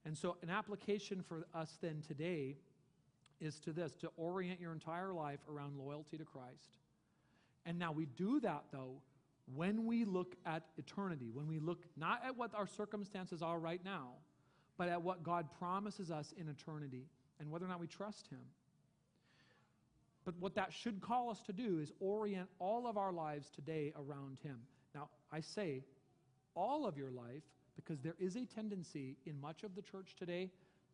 And so an application for us then today is to this, to orient your entire life around loyalty to Christ. And now we do that, though, when we look at eternity, when we look not at what our circumstances are right now, but at what God promises us in eternity and whether or not we trust Him. But what that should call us to do is orient all of our lives today around Him. Now, I say all of your life because there is a tendency in much of the church today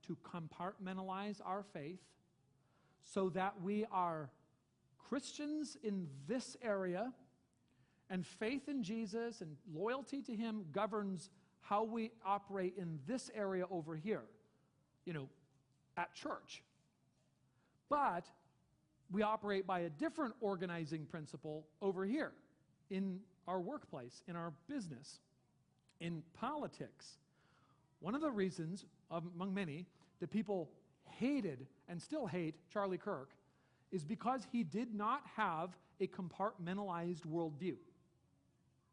to compartmentalize our faith so that we are Christians in this area, and faith in Jesus and loyalty to Him governs how we operate in this area over here, at church. But we operate by a different organizing principle over here in our workplace, in our business, in politics. One of the reasons, among many, that people hated and still hate Charlie Kirk is because he did not have a compartmentalized worldview.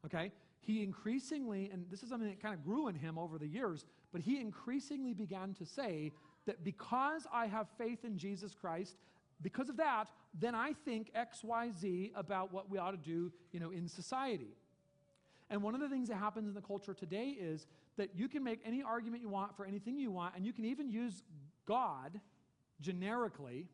Okay? He increasingly, and this is something that kind of grew in him over the years, but he increasingly began to say that because I have faith in Jesus Christ, because of that, then I think X, Y, Z about what we ought to do, in society. And one of the things that happens in the culture today is that you can make any argument you want for anything you want, and you can even use God generically,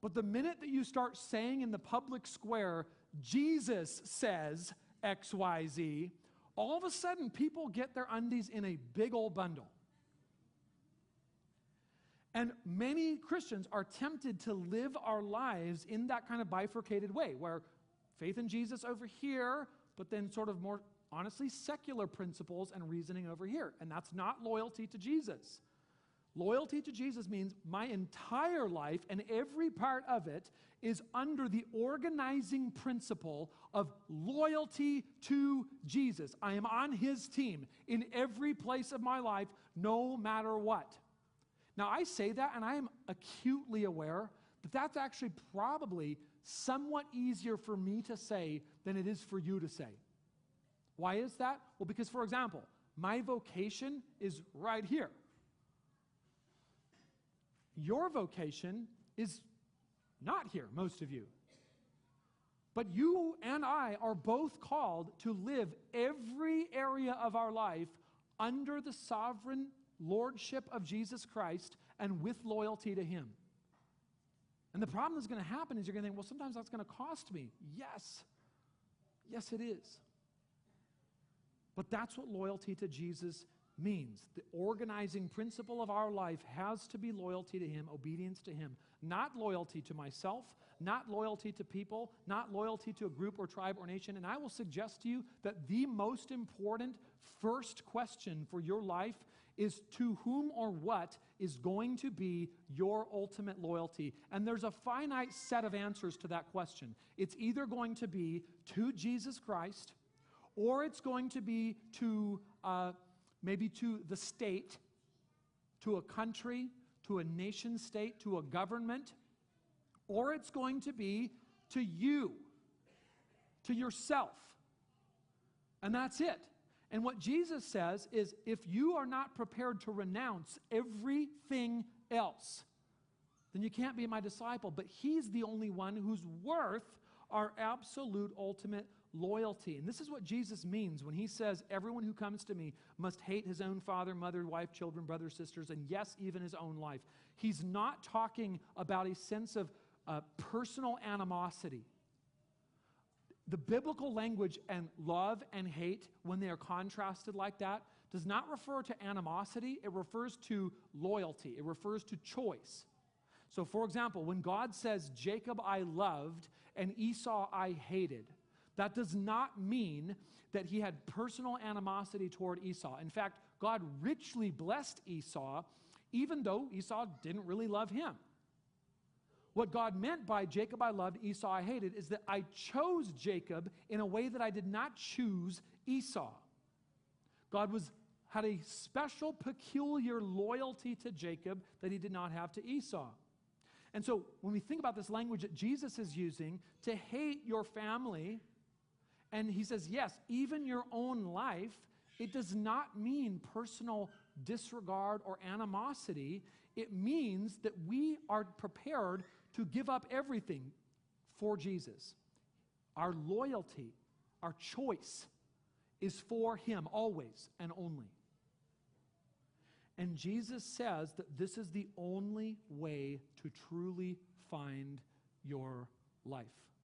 but the minute that you start saying in the public square, Jesus says X, Y, Z, all of a sudden people get their undies in a big old bundle. And many Christians are tempted to live our lives in that kind of bifurcated way, where faith in Jesus over here, but then sort of more, honestly, secular principles and reasoning over here. And that's not loyalty to Jesus. Loyalty to Jesus means my entire life and every part of it is under the organizing principle of loyalty to Jesus. I am on His team in every place of my life, no matter what. Now, I say that, and I am acutely aware that that's actually probably somewhat easier for me to say than it is for you to say. Why is that? Well, because, for example, my vocation is right here. Your vocation is not here, most of you. But you and I are both called to live every area of our life under the sovereign lordship of Jesus Christ and with loyalty to Him. And the problem that's going to happen is you're going to think, well, sometimes that's going to cost me. Yes. Yes, it is. But that's what loyalty to Jesus means. The organizing principle of our life has to be loyalty to Him, obedience to Him. Not loyalty to myself, not loyalty to people, not loyalty to a group or tribe or nation. And I will suggest to you that the most important first question for your life is to whom or what is going to be your ultimate loyalty. And there's a finite set of answers to that question. It's either going to be to Jesus Christ, or it's going to be to maybe to the state, to a country, to a nation state, to a government, or it's going to be to you, to yourself. And that's it. And what Jesus says is, if you are not prepared to renounce everything else, then you can't be my disciple. But He's the only one who's worth our absolute ultimate loyalty. And this is what Jesus means when He says, everyone who comes to me must hate his own father, mother, wife, children, brothers, sisters, and yes, even his own life. He's not talking about a sense of personal animosity. The biblical language and love and hate, when they are contrasted like that, does not refer to animosity. It refers to loyalty. It refers to choice. So, for example, when God says, Jacob I loved and Esau I hated, that does not mean that He had personal animosity toward Esau. In fact, God richly blessed Esau, even though Esau didn't really love Him. What God meant by Jacob I loved, Esau I hated, is that I chose Jacob in a way that I did not choose Esau. God had a special, peculiar loyalty to Jacob that He did not have to Esau. And so when we think about this language that Jesus is using, to hate your family, and He says, yes, even your own life, it does not mean personal disregard or animosity. It means that we are prepared to give up everything for Jesus. Our loyalty, our choice is for Him always and only. And Jesus says that this is the only way to truly find your life.